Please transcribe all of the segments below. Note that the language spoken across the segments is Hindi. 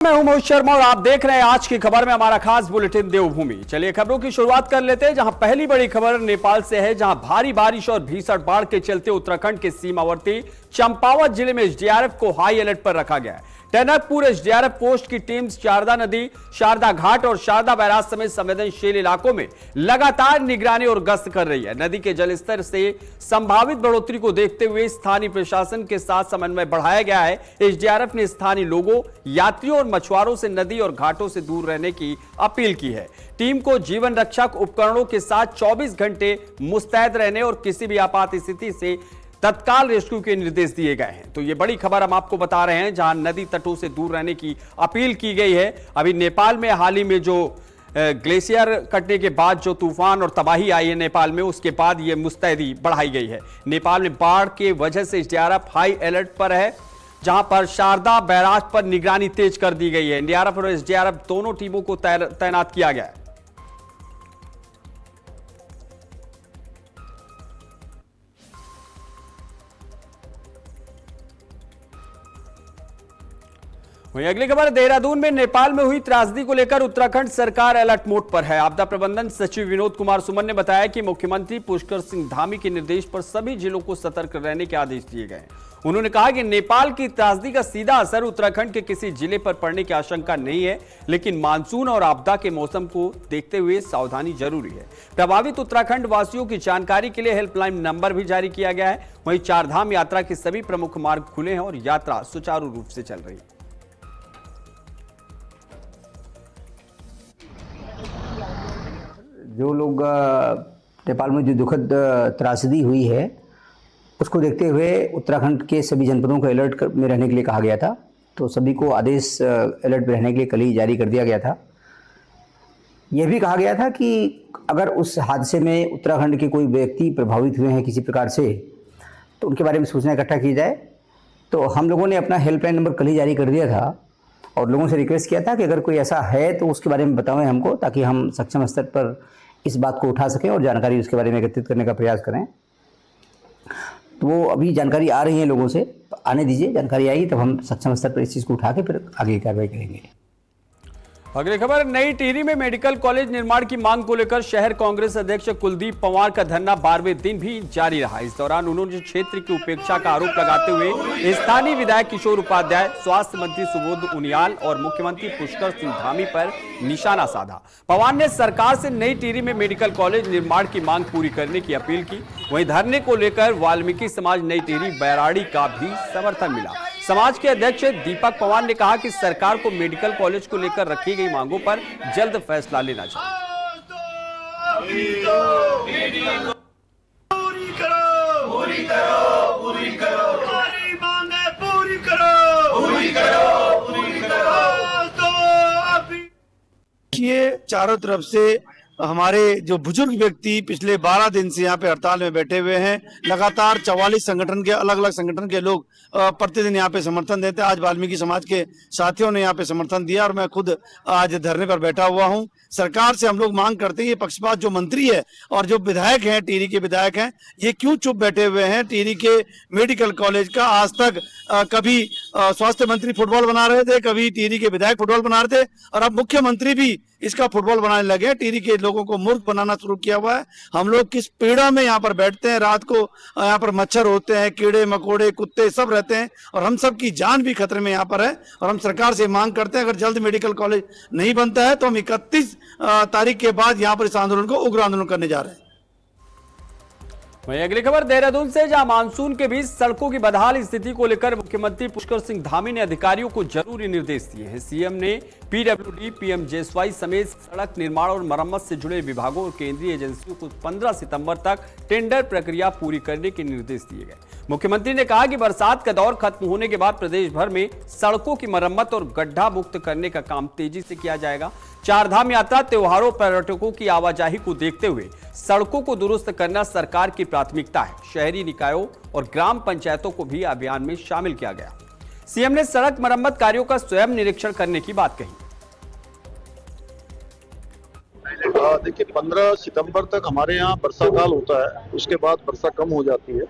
मैं हूं मोहित शर्मा और आप देख रहे हैं आज की खबर में हमारा खास बुलेटिन देवभूमि। चलिए खबरों की शुरुआत कर लेते हैं, जहां पहली बड़ी खबर नेपाल से है, जहां भारी बारिश और भीषण बाढ़ के चलते उत्तराखंड के सीमावर्ती चंपावत जिले में एसडीआरएफ को हाई अलर्ट पर रखा गया है। टनकपुर एसडीआरएफ पोस्ट की टीम शारदा नदी, शारदा घाट और शारदा बैराज समेत संवेदनशील इलाकों में लगातार निगरानी और गश्त कर रही है। नदी के जलस्तर से संभावित बढ़ोतरी को देखते हुए स्थानीय प्रशासन के साथ समन्वय बढ़ाया गया है। एसडीआरएफ ने स्थानीय लोगों, यात्रियों और मछुआरों से नदी और घाटों से दूर रहने की अपील की है। टीम को जीवन रक्षक उपकरणों के साथ 24 घंटे मुस्तैद रहने और किसी भी आपात स्थिति से तत्काल रेस्क्यू के निर्देश दिए गए हैं। तो ये बड़ी खबर हम आपको बता रहे हैं, जहां नदी तटों से दूर रहने की अपील की गई है। अभी नेपाल में हाल ही में जो ग्लेशियर कटने के बाद जो तूफान और तबाही आई है नेपाल में, उसके बाद ये मुस्तैदी बढ़ाई गई है। नेपाल में बाढ़ के वजह से एसडीआरएफ हाई अलर्ट पर है, जहां पर शारदा बैराज पर निगरानी तेज कर दी गई है। एनडीआरएफ और एसडीआरएफ दोनों टीमों को तैनात किया गया है। वहीं अगली खबर, देहरादून में नेपाल में हुई त्रासदी को लेकर उत्तराखंड सरकार अलर्ट मोड पर है। आपदा प्रबंधन सचिव विनोद कुमार सुमन ने बताया कि मुख्यमंत्री पुष्कर सिंह धामी के निर्देश पर सभी जिलों को सतर्क रहने के आदेश दिए गए हैं। उन्होंने कहा कि नेपाल की त्रासदी का सीधा असर उत्तराखंड के किसी जिले पर पड़ने की आशंका नहीं है, लेकिन मानसून और आपदा के मौसम को देखते हुए सावधानी जरूरी है। प्रभावित उत्तराखंड वासियों की जानकारी के लिए हेल्पलाइन नंबर भी जारी किया गया है। वहीं चारधाम यात्रा के सभी प्रमुख मार्ग खुले हैं और यात्रा सुचारू रूप से चल रही है। जो लोग नेपाल में जो दुखद त्रासदी हुई है, उसको देखते हुए उत्तराखंड के सभी जनपदों को अलर्ट में रहने के लिए कहा गया था। तो सभी को आदेश अलर्ट में रहने के लिए कल ही जारी कर दिया गया था। यह भी कहा गया था कि अगर उस हादसे में उत्तराखंड के कोई व्यक्ति प्रभावित हुए हैं किसी प्रकार से, तो उनके बारे में सूचना इकट्ठा की जाए। तो हम लोगों ने अपना हेल्पलाइन नंबर कल ही जारी कर दिया था और लोगों से रिक्वेस्ट किया था कि अगर कोई ऐसा है तो उसके बारे में बताएं हमको, ताकि हम सक्षम स्तर पर इस बात को उठा सकें और जानकारी उसके बारे में एकत्रित करने का प्रयास करें। तो वो अभी जानकारी आ रही है लोगों से, आने दीजिए, जानकारी आएगी तब हम सक्षम स्तर पर इस चीज़ को उठा के फिर आगे की कार्रवाई करेंगे। अगली खबर, नई टिहरी में मेडिकल कॉलेज निर्माण की मांग को लेकर शहर कांग्रेस अध्यक्ष कुलदीप पंवार का धरना 12वें दिन भी जारी रहा। इस दौरान उन्होंने क्षेत्र की उपेक्षा का आरोप लगाते हुए स्थानीय विधायक किशोर उपाध्याय, स्वास्थ्य मंत्री सुबोध उनियाल और मुख्यमंत्री पुष्कर सिंह धामी पर निशाना साधा। पंवार ने सरकार से नई टिहरी में मेडिकल कॉलेज निर्माण की मांग पूरी करने की अपील की। वहीं धरने को लेकर वाल्मीकि समाज नई टिहरी बैराड़ी का भी समर्थन मिला। समाज के अध्यक्ष दीपक पंवार ने कहा कि सरकार को मेडिकल कॉलेज को लेकर रखी गई मांगों पर जल्द फैसला लेना चाहिए। ये चारों तरफ से हमारे जो बुजुर्ग व्यक्ति पिछले 12 दिन से यहाँ पे हड़ताल में बैठे हुए हैं। लगातार 44 संगठन के, अलग अलग संगठन के लोग प्रतिदिन यहाँ पे समर्थन देते हैं। आज वाल्मीकि समाज के साथियों ने यहाँ पे समर्थन दिया और मैं खुद आज धरने पर बैठा हुआ हूँ। सरकार से हम लोग मांग करते हैं, ये पक्षपात जो मंत्री है और जो विधायक हैं, टिहरी के विधायक हैं, ये क्यों चुप बैठे हुए हैं। टिहरी के मेडिकल कॉलेज का आज तक कभी स्वास्थ्य मंत्री फुटबॉल बना रहे थे, कभी टिहरी के विधायक फुटबॉल बना रहे थे और अब मुख्यमंत्री भी इसका फुटबॉल बनाने लगे। टिहरी के लोगों को मूर्ख बनाना शुरू किया हुआ है। हम लोग किस पीड़ा में यहाँ पर बैठते हैं, रात को यहाँ पर मच्छर होते हैं, कीड़े मकोड़े कुत्ते सब रहते हैं और हम सब की जान भी खतरे में यहाँ पर है। और हम सरकार से मांग करते हैं, अगर जल्द मेडिकल कॉलेज नहीं बनता है तो हम 31 तारीख के बाद यहाँ पर इस आंदोलन को उग्र आंदोलन करने जा रहे हैं। वहीं अगली खबर, देहरादून से, जहां मानसून के बीच सड़कों की बदहाल स्थिति को लेकर मुख्यमंत्री पुष्कर सिंह धामी ने अधिकारियों को जरूरी निर्देश दिए हैं। सीएम ने पीडब्ल्यूडी, पीएमजेएसवाई समेत सड़क निर्माण और मरम्मत से जुड़े विभागों और केंद्रीय एजेंसियों को 15 सितंबर तक टेंडर प्रक्रिया पूरी करने के निर्देश दिए गए। मुख्यमंत्री ने कहा कि बरसात का दौर खत्म होने के बाद प्रदेश भर में सड़कों की मरम्मत और गड्ढा मुक्त करने का काम तेजी से किया जाएगा। चारधाम यात्रा, त्योहारों, पर्यटकों की आवाजाही को देखते हुए सड़कों को दुरुस्त करना सरकार की प्राथमिकता है। शहरी निकायों और ग्राम पंचायतों को भी अभियान में शामिल किया गया। सीएम ने सड़क मरम्मत कार्यों का स्वयं निरीक्षण करने की बात कही। देखिए 15 सितंबर तक हमारे यहाँ वर्षा काल होता है, उसके बाद वर्षा कम हो जाती है।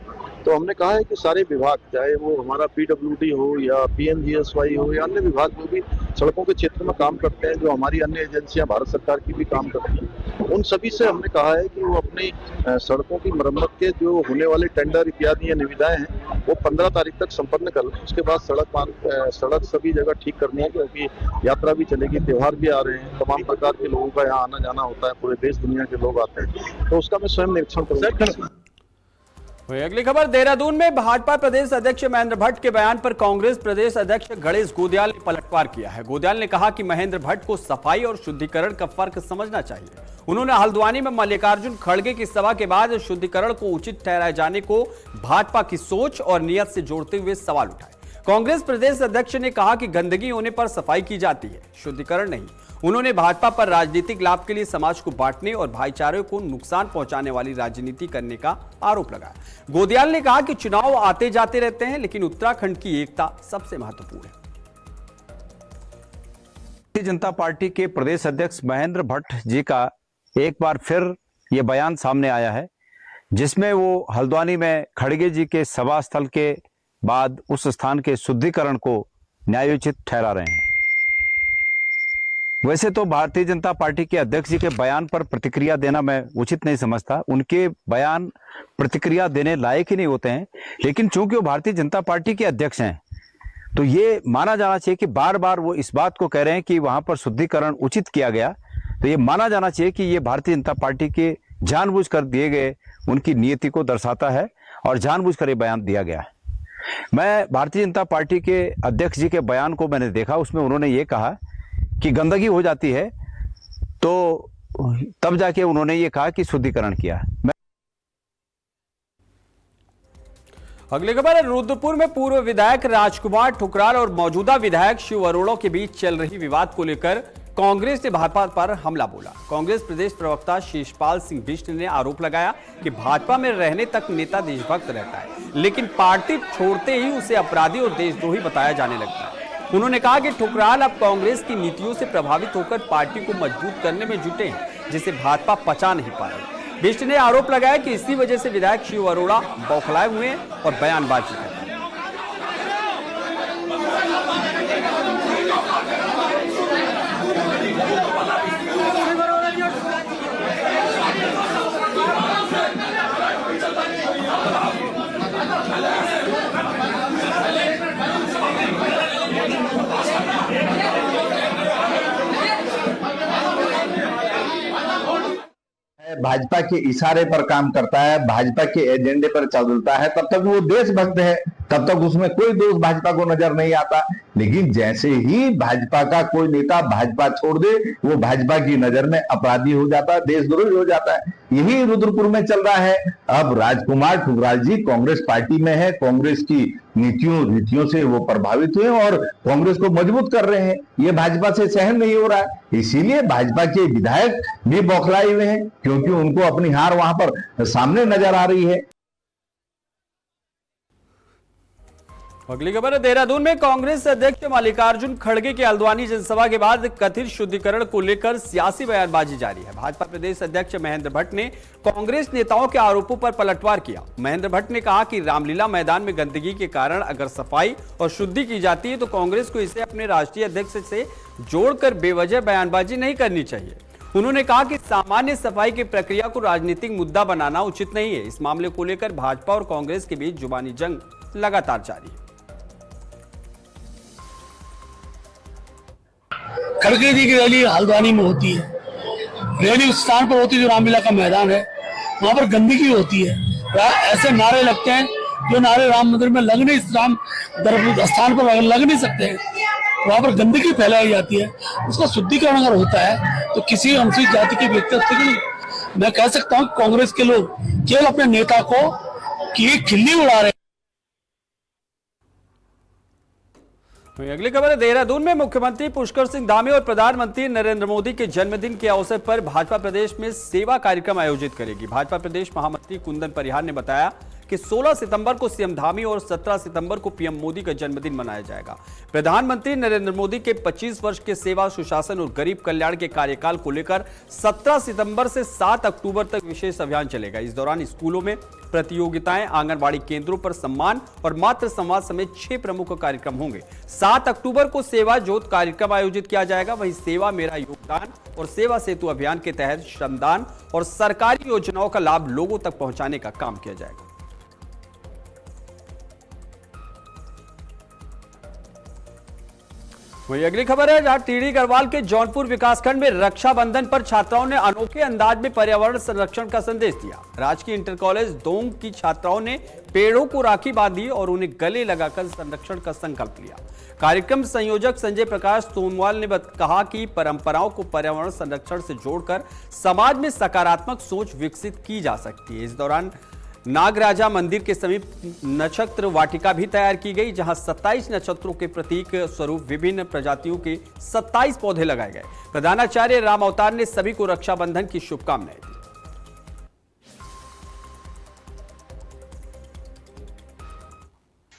तो हमने कहा है कि सारे विभाग, चाहे वो हमारा PWD हो या PNGSY हो या अन्य विभाग जो भी सड़कों के क्षेत्र में काम करते हैं, जो हमारी अन्य एजेंसियां भारत सरकार की भी काम करती हैं, उन सभी से हमने कहा है कि वो अपनी सड़कों की मरम्मत के जो होने वाले टेंडर इत्यादि या निविदाएं हैं वो 15 तारीख तक संपन्न कर लें। उसके बाद सड़क सभी जगह ठीक करनी है, क्योंकि यात्रा भी चलेगी, त्योहार भी आ रहे हैं, तमाम प्रकार के लोगों का यहाँ आना जाना होता है, पूरे देश दुनिया के लोग आते हैं, तो उसका मैं स्वयं निरीक्षण करूंगा। वहीं अगली खबर, देहरादून में भाजपा प्रदेश अध्यक्ष महेंद्र भट्ट के बयान पर कांग्रेस प्रदेश अध्यक्ष गणेश गोदियाल ने पलटवार किया है। गोदियाल ने कहा कि महेंद्र भट्ट को सफाई और शुद्धिकरण का फर्क समझना चाहिए। उन्होंने हल्द्वानी में मल्लिकार्जुन खड़गे की सभा के बाद शुद्धिकरण को उचित ठहराए जाने को भाजपा की सोच और नियत से जोड़ते हुए सवाल उठाए। कांग्रेस प्रदेश अध्यक्ष ने कहा कि गंदगी होने पर सफाई की जाती है, शुद्धिकरण नहीं। उन्होंने भाजपा पर राजनीतिक लाभ के लिए समाज को बांटने और भाईचारे को नुकसान पहुंचाने वाली राजनीति करने का आरोप लगाया। गोदियाल ने कहा कि चुनाव आते जाते रहते हैं, लेकिन उत्तराखंड की एकता सबसे महत्वपूर्ण है। भारतीय जनता पार्टी के प्रदेश अध्यक्ष महेंद्र भट्ट जी का एक बार फिर ये बयान सामने आया है, जिसमें वो हल्द्वानी में खड़गे जी के सभा स्थल के बाद उस स्थान के शुद्धिकरण को न्यायोचित ठहरा रहे हैं। वैसे तो भारतीय जनता पार्टी के अध्यक्ष जी के बयान पर प्रतिक्रिया देना मैं उचित नहीं समझता, उनके बयान प्रतिक्रिया देने लायक ही नहीं होते हैं, लेकिन चूंकि वो भारतीय जनता पार्टी के अध्यक्ष हैं तो ये माना जाना चाहिए कि बार बार वो इस बात को कह रहे हैं कि वहां पर शुद्धिकरण उचित किया गया, तो ये माना जाना चाहिए कि ये भारतीय जनता पार्टी के जानबूझकर दिए गए उनकी नीति को दर्शाता है और जानबूझकर ये बयान दिया गया है। मैं भारतीय जनता पार्टी के अध्यक्ष जी के बयान को मैंने देखा, उसमें उन्होंने ये कहा कि गंदगी हो जाती है, तो तब जाके उन्होंने ये कहा कि शुद्धिकरण किया। अगली खबर है, रुद्रपुर में पूर्व विधायक राजकुमार ठुकराल और मौजूदा विधायक शिव अरोड़ा के बीच चल रही विवाद को लेकर कांग्रेस ने भाजपा पर हमला बोला। कांग्रेस प्रदेश प्रवक्ता शेषपाल सिंह बिष्ट ने आरोप लगाया कि भाजपा में रहने तक नेता देशभक्त रहता है, लेकिन पार्टी छोड़ते ही उसे अपराधी और देशद्रोही बताया जाने लगता है। उन्होंने कहा कि ठुकराल अब कांग्रेस की नीतियों से प्रभावित होकर पार्टी को मजबूत करने में जुटे हैं, जिसे भाजपा पचा नहीं पा रही। बिष्ट ने आरोप लगाया कि इसी वजह से विधायक शिव अरोड़ा बौखलाए हुए हैं और बयानबाजी कर रहे हैं। भाजपा के इशारे पर काम करता है, भाजपा के एजेंडे पर चलता है, तब तक वो देशभक्त है, तब तक उसमें कोई दोष भाजपा को नजर नहीं आता। लेकिन जैसे ही भाजपा का कोई नेता भाजपा छोड़ दे, वो भाजपा की नजर में अपराधी हो जाता है, देशद्रोही हो जाता है। यही रुद्रपुर में चल रहा है। अब राजकुमार ठुकराल जी कांग्रेस पार्टी में है, कांग्रेस की नीतियों रीतियों से वो प्रभावित हुए और कांग्रेस को मजबूत कर रहे हैं। ये भाजपा से सहन नहीं हो रहा है, इसीलिए भाजपा के विधायक भी बौखलाए हुए हैं, क्योंकि उनको अपनी हार वहां पर सामने नजर आ रही है। अगली खबर है, देहरादून में कांग्रेस अध्यक्ष मल्लिकार्जुन खड़गे के हल्द्वानी जनसभा के बाद कथित शुद्धिकरण को लेकर सियासी बयानबाजी जारी है। भाजपा प्रदेश अध्यक्ष महेंद्र भट्ट ने कांग्रेस नेताओं के आरोपों पर पलटवार किया। महेंद्र भट्ट ने कहा कि रामलीला मैदान में गंदगी के कारण अगर सफाई और शुद्धि की जाती है तो कांग्रेस को इसे अपने राष्ट्रीय अध्यक्ष से जोड़कर बेवजह बयानबाजी नहीं करनी चाहिए। उन्होंने कहा कि सामान्य सफाई की प्रक्रिया को राजनीतिक मुद्दा बनाना उचित नहीं है। इस मामले को लेकर भाजपा और कांग्रेस के बीच जुबानी जंग लगातार जारी है। खड़गे जी की रैली हल्द्वानी में होती है, रैली उस स्थान पर होती है जो रामलीला का मैदान है, वहां पर गंदगी होती है, ऐसे नारे लगते हैं जो नारे राम मंदिर में लग नहीं, राम स्थान पर लग नहीं सकते हैं, वहां पर गंदगी फैलाई जाती है। उसका शुद्धिकरण अगर होता है तो किसी अनुसूचित जाति के व्यक्ति, मैं कह सकता हूँ कांग्रेस के लोग केवल अपने नेता को की खिल्ली उड़ा रहे हैं। अगली खबर है, देहरादून में मुख्यमंत्री पुष्कर सिंह धामी और प्रधानमंत्री नरेंद्र मोदी के जन्मदिन के अवसर पर भाजपा प्रदेश में सेवा कार्यक्रम आयोजित करेगी। भाजपा प्रदेश महामंत्री कुंदन परिहार ने बताया कि 16 सितंबर को सीएम धामी और 17 सितंबर को पीएम मोदी का जन्मदिन मनाया जाएगा। प्रधानमंत्री नरेंद्र मोदी के 25 वर्ष के सेवा, सुशासन और गरीब कल्याण के कार्यकाल को लेकर 17 सितंबर से 7 अक्टूबर तक विशेष अभियान चलेगा। इस दौरान स्कूलों में प्रतियोगिताएं, आंगनबाड़ी केंद्रों पर सम्मान और मातृ संवाद समेत 6 प्रमुख कार्यक्रम होंगे। 7 अक्टूबर को सेवा ज्योत कार्यक्रम आयोजित किया जाएगा। वहीं सेवा मेरा योगदान और सेवा सेतु अभियान के तहत श्रमदान और सरकारी योजनाओं का लाभ लोगों तक पहुंचाने का काम किया जाएगा। वहीं अगली खबर है, जहां टीडी गढ़वाल के जौनपुर विकासखंड में रक्षाबंधन पर छात्राओं ने अनोखे अंदाज में पर्यावरण संरक्षण का संदेश दिया। राजकीय इंटर कॉलेज दोंग की छात्राओं ने पेड़ों को राखी बांधी और उन्हें गले लगाकर संरक्षण का संकल्प लिया। कार्यक्रम संयोजक संजय प्रकाश सोमवाल ने कहा कि परंपराओं को पर्यावरण संरक्षण से जोड़कर समाज में सकारात्मक सोच विकसित की जा सकती है। इस दौरान नागराजा मंदिर के समीप नक्षत्र वाटिका भी तैयार की गई, जहां 27 नक्षत्रों के प्रतीक स्वरूप विभिन्न प्रजातियों के 27 पौधे लगाए गए। प्रधानाचार्य राम अवतार ने सभी को रक्षाबंधन की शुभकामनाएं दी।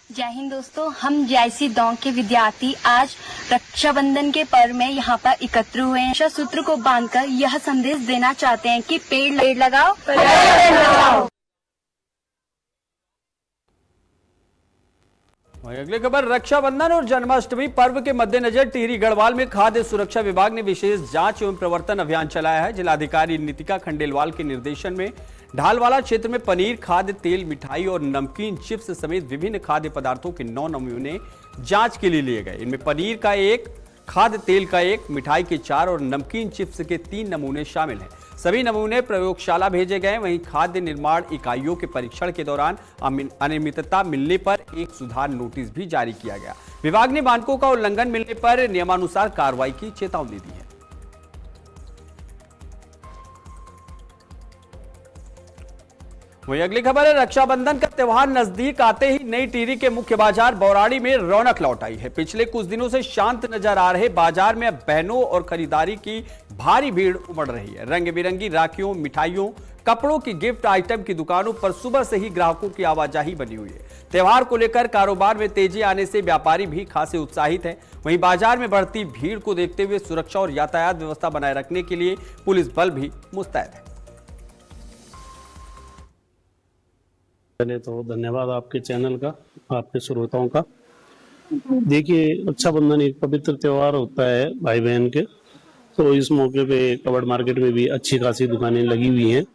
जय हिंद दोस्तों, हम JIC दोंग के विद्यार्थी आज रक्षाबंधन के पर्व में यहाँ पर एकत्र हुए हैं। रक्षा सूत्र को बांधकर यह संदेश देना चाहते हैं कि पेड़ लगाओ, पर्यावरण बचाओ। अगली खबर, रक्षाबंधन और जन्माष्टमी पर्व के मद्देनजर टिहरी गढ़वाल में खाद्य सुरक्षा विभाग ने विशेष जांच एवं प्रवर्तन अभियान चलाया है। जिलाधिकारी नितिका खंडेलवाल के निर्देशन में ढालवाला क्षेत्र में पनीर, खाद्य तेल, मिठाई और नमकीन चिप्स समेत विभिन्न खाद्य पदार्थों के 9 नमूने जांच के लिए लिए गए। इनमें पनीर का 1, खाद्य तेल का 1, मिठाई के 4 और नमकीन चिप्स के 3 नमूने शामिल हैं। सभी नमूने प्रयोगशाला भेजे गए। वहीं खाद्य निर्माण इकाइयों के परीक्षण के दौरान अनियमितता मिलने पर एक सुधार नोटिस भी जारी किया गया। विभाग ने मानकों का उल्लंघन मिलने पर नियमानुसार कार्रवाई की चेतावनी दी है। वहीं अगली खबर है, रक्षाबंधन का त्यौहार नजदीक आते ही नई टिहरी के मुख्य बाजार बौराड़ी में रौनक लौट आई है। पिछले कुछ दिनों से शांत नजर आ रहे बाजार में अब बहनों और खरीदारी की भारी भीड़ उमड़ रही है। रंग बिरंगी राखियों, मिठाइयों, कपड़ों की गिफ्ट आइटम की दुकानों पर सुबह से ही ग्राहकों की आवाजाही बनी हुई है। त्यौहार को लेकर कारोबार में तेजी आने से व्यापारी भी खासे उत्साहित हैं। वहीं बाजार में बढ़ती भीड़ को देखते हुए सुरक्षा और यातायात व्यवस्था बनाए रखने के लिए पुलिस बल भी मुस्तैद है। पहले तो धन्यवाद आपके चैनल का, आपके श्रोताओं का। देखिए, रक्षाबंधन एक पवित्र त्योहार होता है भाई बहन के, तो इस मौके पे कबड़ मार्केट में भी अच्छी खासी दुकानें लगी हुई हैं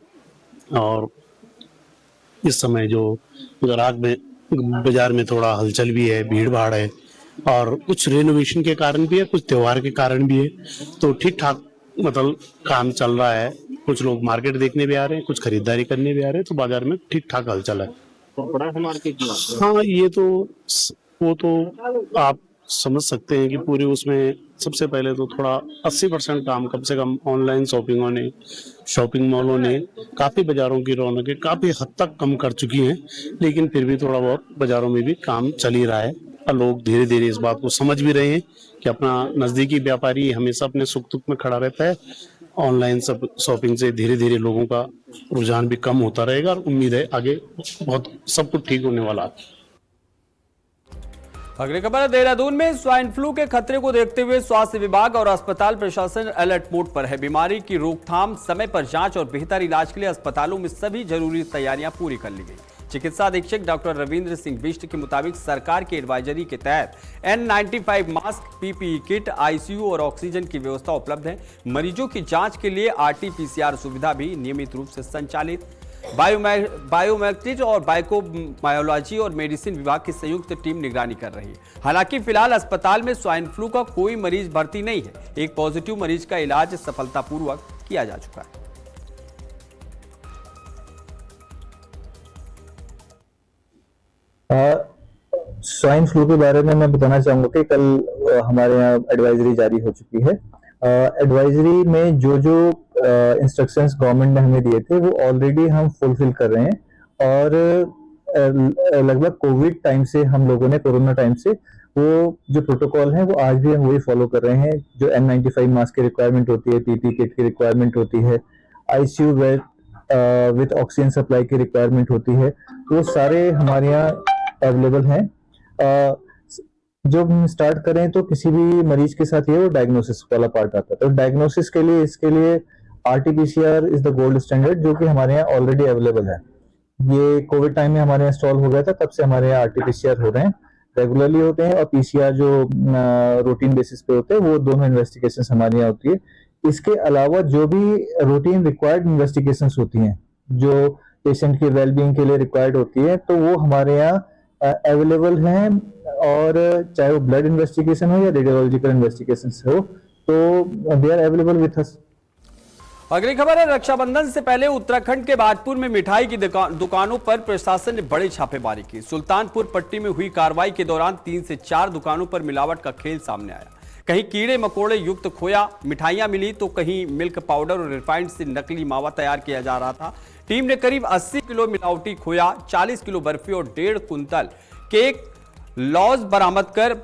और इस समय जो ग्राहक में बाजार में थोड़ा हलचल भी है, भीड़ भाड़ है और कुछ रेनोवेशन के कारण भी है, कुछ त्योहार के कारण भी है, तो ठीक ठाक मतलब काम चल रहा है। कुछ लोग मार्केट देखने भी आ रहे हैं, कुछ खरीदारी करने भी आ रहे हैं, तो बाजार में ठीक ठाक हलचल है। हाँ, ये तो वो तो आप समझ सकते हैं कि पूरे उसमें सबसे पहले तो थोड़ा 80% काम कम से कम ऑनलाइन शॉपिंगों ने, शॉपिंग मॉलों ने काफी बाजारों की रौनकें काफी हद तक कम कर चुकी हैं, लेकिन फिर भी थोड़ा बहुत बाजारों में भी काम चल ही रहा है और लोग धीरे धीरे इस बात को समझ भी रहे हैं कि अपना नजदीकी व्यापारी हमेशा अपने सुख दुख में खड़ा रहता है। ऑनलाइन सब शॉपिंग से धीरे धीरे लोगों का रुझान भी कम होता रहेगा और उम्मीद है आगे बहुत सब कुछ ठीक होने वाला है। अगली खबर है, देहरादून में स्वाइन फ्लू के खतरे को देखते हुए स्वास्थ्य विभाग और अस्पताल प्रशासन अलर्ट मोड पर है। बीमारी की रोकथाम, समय पर जांच और बेहतर इलाज के लिए अस्पतालों में सभी जरूरी तैयारियां पूरी कर ली गई। चिकित्सा अधीक्षक डॉक्टर रविंद्र सिंह बिष्ट के मुताबिक सरकार की एडवाइजरी के तहत N95 mask, PPE kit, ICU और ऑक्सीजन की व्यवस्था उपलब्ध है। मरीजों की जांच के लिए RT-PCR सुविधा भी नियमित रूप से संचालित। बायोमेट्रिक और बायोलॉजी और मेडिसिन विभाग की संयुक्त टीम निगरानी कर रही है। हालांकि फिलहाल अस्पताल में स्वाइन फ्लू का कोई मरीज भर्ती नहीं है। एक पॉजिटिव मरीज का इलाज सफलतापूर्वक किया जा चुका है। स्वाइन फ्लू के बारे में मैं बताना चाहूंगा कि कल हमारे यहाँ एडवाइजरी जारी हो चुकी है। एडवाइजरी में जो जो इंस्ट्रक्शंस गवर्नमेंट ने हमें दिए थे वो ऑलरेडी हम फुलफिल कर रहे हैं और लगभग कोविड टाइम से हम लोगों ने, कोरोना टाइम से वो जो प्रोटोकॉल है वो आज भी हम वही फॉलो कर रहे हैं। जो N95 मास्क की रिक्वायरमेंट होती है, PPE किट की रिक्वायरमेंट होती है, ICU bed with oxygen supply की रिक्वायरमेंट होती है, वो सारे हमारे यहाँ अवेलेबल हैं। जो हम स्टार्ट करें तो किसी भी मरीज के साथ ये वो डायग्नोसिस वाला पार्ट आता है। तो डायग्नोसिस के लिए इसके लिए RT-PCR is the gold standard, जो कि हमारे यहाँ ऑलरेडी अवेलेबल है। ये कोविड टाइम में हमारे यहाँ इंस्टॉल हो गया था, तब से हमारे यहाँ RT-PCR हो रहे हैं, रेगुलरली होते हैं, और PCR जो रूटीन बेसिस पे होते हैं, वो दोनों इन्वेस्टिगेशंस हमारे यहाँ होती है। इसके अलावा जो भी रूटीन रिक्वायर्ड इन्वेस्टिगेशंस होती हैं, जो पेशेंट की वेलबींग के लिए रिक्वायर्ड होती है, तो वो हमारे यहाँ अवेलेबल हैं, और चाहे वो ब्लड इन्वेस्टिगेशन हो या रेडियोलॉजिकल इन्वेस्टिगेशन हो, तो they are available with us. अगली खबर है, रक्षाबंधन से पहले उत्तराखंड के बाजपुर में मिठाई की दुकानों पर प्रशासन ने बड़ी छापेमारी की। सुल्तानपुर पट्टी में हुई कार्रवाई के दौरान 3 से 4 दुकानों पर मिलावट का खेल सामने आया। कहीं कीड़े मकोड़े युक्त खोया मिठाइयां मिली, तो कहीं मिल्क पाउडर और रिफाइंड से नकली मावा तैयार किया जा रहा था। टीम ने करीब 80 किलो मिलावटी खोया, 40 किलो बर्फी और 1.5 कुंतल केक लॉज बरामद कर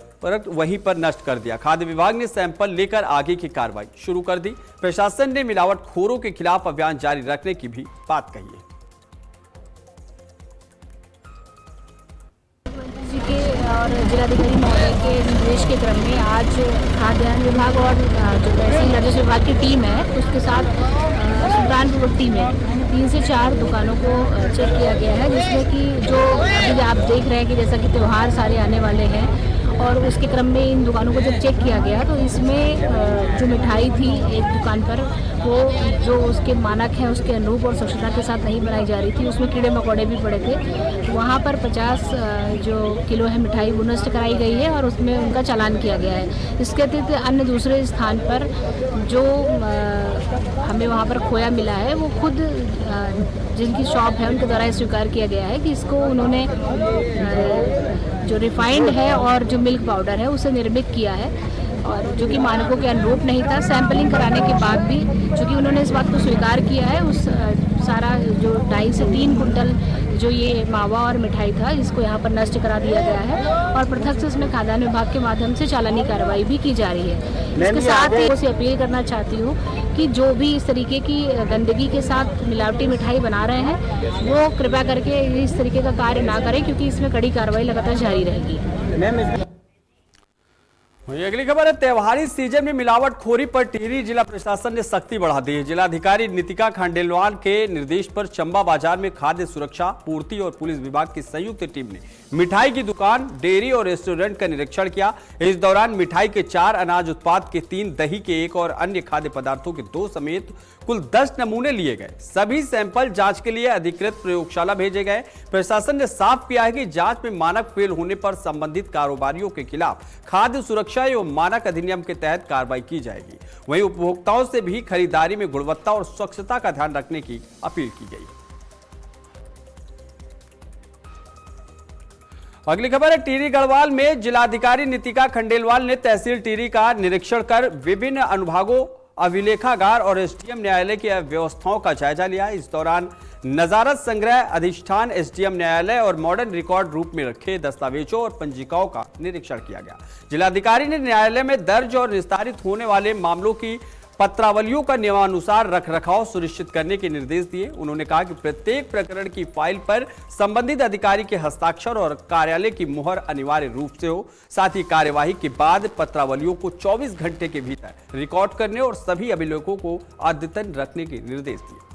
वहीं पर नष्ट कर दिया। खाद्य विभाग ने सैंपल लेकर आगे की कार्रवाई शुरू कर दी। प्रशासन ने मिलावटखोरों के खिलाफ अभियान जारी रखने की भी बात कही है। जी के और जिलाधिकारी महोदय के निर्देश के क्रम में आज खाद्यान्न विभाग और जो तहसील राजस्व विभाग की टीम है, उसके साथ सुल्तानपुर पट्टी में 3 से 4 दुकानों को चेक किया गया है, जिसमें कि जो अभी आप देख रहे हैं कि जैसा कि त्यौहार सारे आने वाले हैं, और उसके क्रम में इन दुकानों को जब चेक किया गया तो इसमें जो मिठाई थी एक दुकान पर, वो जो उसके मानक हैं उसके अनुरूप और स्वच्छता के साथ नहीं बनाई जा रही थी, उसमें कीड़े मकोड़े भी पड़े थे। वहाँ पर 50 जो किलो है मिठाई वो नष्ट कराई गई है और उसमें उनका चालान किया गया है। इसके अतिरिक्त अन्य दूसरे स्थान पर जो हमें वहाँ पर खोया मिला है, वो खुद जिनकी शॉप है उनके द्वारा स्वीकार किया गया है कि इसको उन्होंने जो रिफाइंड है और जो मिल्क पाउडर है उसे निर्मित किया है, और जो कि मानकों के अनुरूप नहीं था। सैंपलिंग कराने के बाद भी चूँकि उन्होंने इस बात को स्वीकार किया है, उस सारा जो 2.5 से 3 कुंटल जो ये मावा और मिठाई था, इसको यहाँ पर नष्ट करा दिया गया है, और पृथक से इसमें खाद्यान्न विभाग के माध्यम से चालानी कार्रवाई भी की जा रही है। इसके साथ ही उसे अपील करना चाहती हूँ कि जो भी इस तरीके की गंदगी के साथ मिलावटी मिठाई बना रहे हैं, वो कृपया करके इस तरीके का कार्य ना करें, क्योंकि इसमें कड़ी कार्रवाई लगातार जारी रहेगी। वहीं अगली खबर है, त्योहारी सीजन में मिलावटखोरी पर टिहरी जिला प्रशासन ने सख्ती बढ़ा दी है। जिलाधिकारी नितिका खंडेलवाल के निर्देश पर चंबा बाजार में खाद्य सुरक्षा, पूर्ति और पुलिस विभाग की संयुक्त टीम ने मिठाई की दुकान, डेयरी और रेस्टोरेंट का निरीक्षण किया। इस दौरान मिठाई के 4, अनाज उत्पाद के 3, दही के 1 और अन्य खाद्य पदार्थों के 2 समेत कुल 10 नमूने लिए गए। सभी सैंपल जांच के लिए अधिकृत प्रयोगशाला भेजे गए। प्रशासन ने साफ किया है कि जांच में मानक फेल होने पर संबंधित कारोबारियों के खिलाफ खाद्य सुरक्षा एवं मानक अधिनियम के तहत कार्रवाई की जाएगी। वहीं उपभोक्ताओं से भी खरीदारी में गुणवत्ता और स्वच्छता का ध्यान रखने की अपील की गई। अगली खबर है, टिहरी गढ़वाल में जिलाधिकारी नितिका खंडेलवाल ने तहसील टिहरी का निरीक्षण कर विभिन्न अनुभागों, अभिलेखागार और एसडीएम न्यायालय की व्यवस्थाओं का जायजा लिया। इस दौरान नजारत संग्रह, अधिष्ठान, एसडीएम न्यायालय और मॉडर्न रिकॉर्ड रूप में रखे दस्तावेजों और पंजिकाओं का निरीक्षण किया गया। जिलाधिकारी ने न्यायालय में दर्ज और निस्तारित होने वाले मामलों की पत्रावलियों का नियमानुसार रखरखाव सुनिश्चित करने के निर्देश दिए। उन्होंने कहा कि प्रत्येक प्रकरण की फाइल पर संबंधित अधिकारी के हस्ताक्षर और कार्यालय की मुहर अनिवार्य रूप से हो। साथ ही कार्यवाही के बाद पत्रावलियों को 24 घंटे के भीतर रिकॉर्ड करने और सभी अभिलेखों को अद्यतन रखने के निर्देश दिए।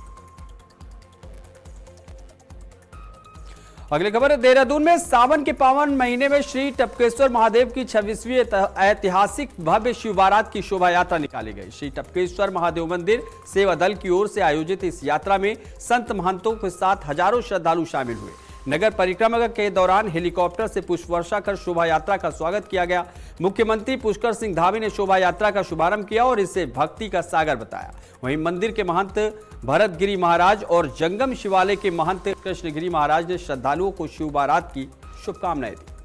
अगली खबर है, देहरादून में सावन के पावन महीने में श्री टपकेश्वर महादेव की 26वीं ऐतिहासिक भव्य शिव बारात की शोभा यात्रा निकाली गई। श्री टपकेश्वर महादेव मंदिर सेवा दल की ओर से आयोजित इस यात्रा में संत महंतों के साथ हजारों श्रद्धालु शामिल हुए। नगर परिक्रमा के दौरान हेलीकॉप्टर से पुष्प वर्षा कर शोभा यात्रा का स्वागत किया गया। मुख्यमंत्री पुष्कर सिंह धामी ने शोभा यात्रा का शुभारंभ किया और इसे भक्ति का सागर बताया। वहीं मंदिर के महंत भरतगिरी महाराज और जंगम शिवालय के महंत कृष्णगिरी महाराज ने श्रद्धालुओं को शिव बारात की शुभकामनाएं दी।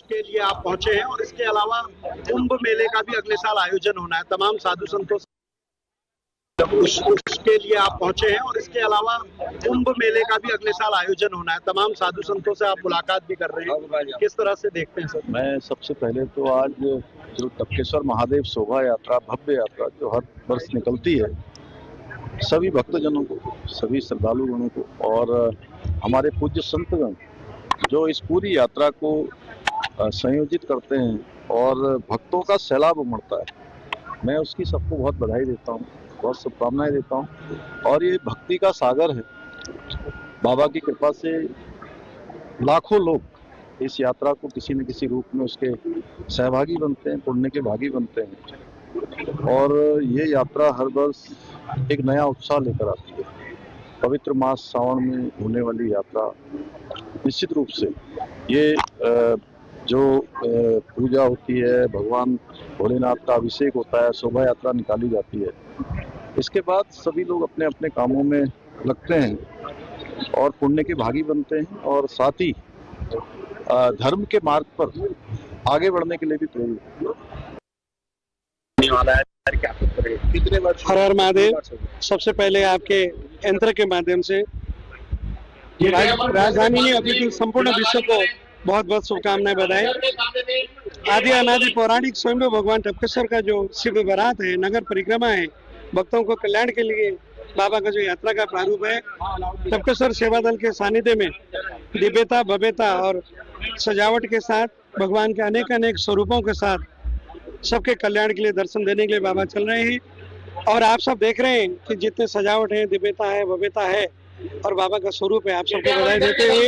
के लिए आप पहुंचे हैं, और इसके अलावा कुंभ मेले का भी अगले साल आयोजन होना है। तमाम साधु संतों के लिए आप पहुंचे हैं और इसके अलावा कुंभ मेले का भी अगले साल आयोजन होना है। तमाम साधु संतों से आप मुलाकात भी कर रहे हैं, किस तरह से देखते हैं सर? मैं सबसे पहले तो आज जो टपकेश्वर महादेव शोभा यात्रा, भव्य यात्रा जो हर वर्ष निकलती है, सभी भक्तजनों को, सभी श्रद्धालुगणों को और हमारे पूज्य संतगण जो इस पूरी यात्रा को संयोजित करते हैं और भक्तों का सैलाब उमड़ता है, मैं उसकी सबको बहुत बधाई देता हूँ, बहुत शुभकामनाएं देता हूँ। और ये भक्ति का सागर है। बाबा की कृपा से लाखों लोग इस यात्रा को किसी न किसी रूप में उसके सहभागी बनते हैं, पुण्य के भागी बनते हैं और ये यात्रा हर वर्ष एक नया उत्साह लेकर आती है। पवित्र मास सावन में होने वाली यात्रा निश्चित रूप से ये जो पूजा होती है, भगवान भोलेनाथ का अभिषेक होता है, शोभा यात्रा निकाली जाती है, इसके बाद सभी लोग अपने अपने कामों में लगते हैं और पुण्य के भागी बनते हैं और साथ ही धर्म के मार्ग पर आगे बढ़ने के लिए भी प्रेरित कितने वर्ष? हर हर महादेव। सबसे पहले आपके यंत्र के माध्यम से राजधानी में अभी संपूर्ण विश्व को बहुत बहुत शुभकामनाएं, बधाई। आदि अनादि पौराणिक स्वयं भगवान टपकेश्वर का जो शिव बारात है, नगर परिक्रमा है, भक्तों को कल्याण के लिए बाबा का जो यात्रा का प्रारूप है, टपकेश्वर सेवा दल के सानिध्य में दिव्यता, भव्यता और सजावट के साथ भगवान के अनेक अनेक स्वरूपों के साथ सबके कल्याण के लिए दर्शन देने के लिए बाबा चल रहे हैं। और आप सब देख रहे हैं कि जितने सजावट है, दिव्यता है, भव्यता है और बाबा का स्वरूप है, आप सबको बधाई देते हुए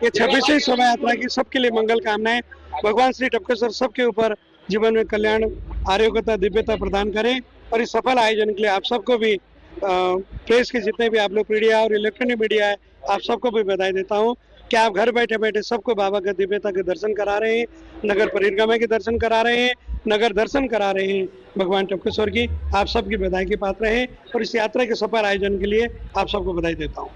ये 26वीं शोभा यात्रा की सबके लिए मंगल कामनाएं। भगवान श्री टपकेश्वर सबके ऊपर जीवन में कल्याण, आरोग्यता, दिव्यता प्रदान करें। और इस सफल आयोजन के लिए आप सबको भी, प्रेस के जितने भी आप लोग मीडिया और इलेक्ट्रॉनिक मीडिया है, आप सबको भी बधाई देता हूँ कि आप घर बैठे बैठे सबको बाबा का दिव्यता के दर्शन करा रहे हैं, नगर परिक्रमा के दर्शन करा रहे हैं, नगर दर्शन करा रहे हैं भगवान टपकेश्वर की। आप सबकी बधाई के पात्र हैं और इस यात्रा के सफल आयोजन के लिए आप सबको बधाई देता हूँ।